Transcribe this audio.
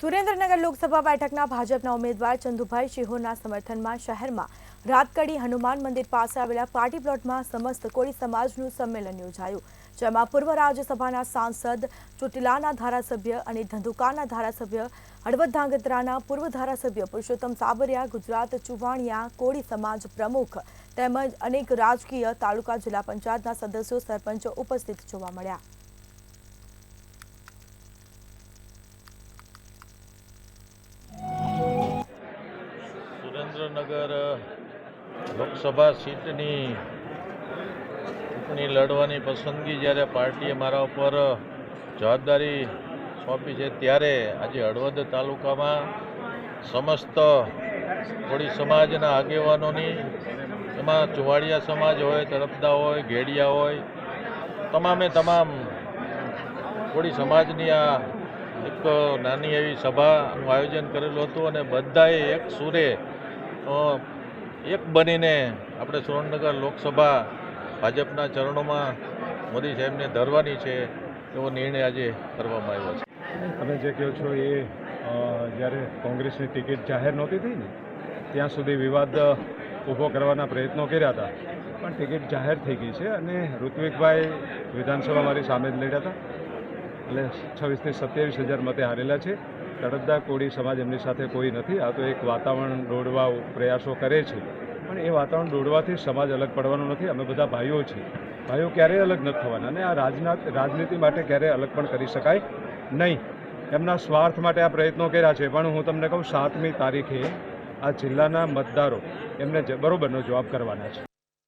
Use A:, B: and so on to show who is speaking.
A: સુરેન્દ્રનગર લોકસભા બેઠકના ભાજપના ઉમેદવાર ચંદુભાઈ શિહોરના સમર્થનમાં શહેરમાં રાતકડી હનુમાન મંદિર પાસે આવેલા પાર્ટી પ્લોટમાં સમસ્ત કોળી સમાજનું સંમેલન યોજાયું, જેમાં પૂર્વ રાજ્યસભાના સાંસદ, ચોટીલાના ધારાસભ્ય અને ધંધુકાના ધારાસભ્ય, હળવદ ધાંગધ્રાના પૂર્વ ધારાસભ્ય પુરુષોત્તમ સાબરિયા, ગુજરાત ચુવાણિયા કોળી સમાજ પ્રમુખ તેમજ અનેક રાજકીય, તાલુકા, જિલ્લા પંચાયતના સદસ્યો, સરપંચો ઉપસ્થિત જોવા મળ્યા.
B: સુરેન્દ્રનગર લોકસભા સીટની ચૂંટણી લડવાની પસંદગી જ્યારે પાર્ટીએ મારા ઉપર જવાબદારી સોંપી છે, ત્યારે આજે હળવદ તાલુકામાં સમસ્ત કોળી સમાજના આગેવાનોની, એમાં ચુવાડિયા સમાજ હોય, તરફદા હોય, ઘેડિયા હોય, તમામે તમામ કોળી સમાજની આ એક નાની એવી સભાનું આયોજન કરેલું હતું અને બધાએ એક સુરે એક બનીને આપણે સુરેન્દ્રનગર લોકસભા ભાજપના ચરણોમાં મોદી સાહેબને ધરવાની છે એવો નિર્ણય આજે કરવામાં આવ્યો છે.
C: તમે જે કહો છો એ જ્યારે કોંગ્રેસની ટિકિટ જાહેર નહોતી થઈ ને ત્યાં સુધી વિવાદ ઊભો કરવાના પ્રયત્નો કર્યા હતા, પણ ટિકિટ જાહેર થઈ ગઈ છે અને ઋત્વિકભાઈ વિધાનસભા મારી સામે જ લડ્યા હતા, એટલે 26 થી 27,000 મતે હારેલા છે. તળપદા કોળી સમાજ એમની સાથે કોઈ નથી. આ તો એક વાતાવરણ દોડવા પ્રયાસો કરે છે, પણ એ વાતાવરણ દોડવાથી સમાજ અલગ પડવાનો નથી. અમે બધા ભાઈઓ છીએ, ભાઈઓ ક્યારેય અલગ નથી થવાના અને આ રાજનીતિ માટે ક્યારેય અલગ પણ કરી શકાય નહીં. એમના સ્વાર્થ માટે આ પ્રયત્નો કર્યા છે, પણ હું તમને કહું 7મી તારીખે આ જિલ્લાના મતદારો એમને બરોબરનો જવાબ કરવાના છે.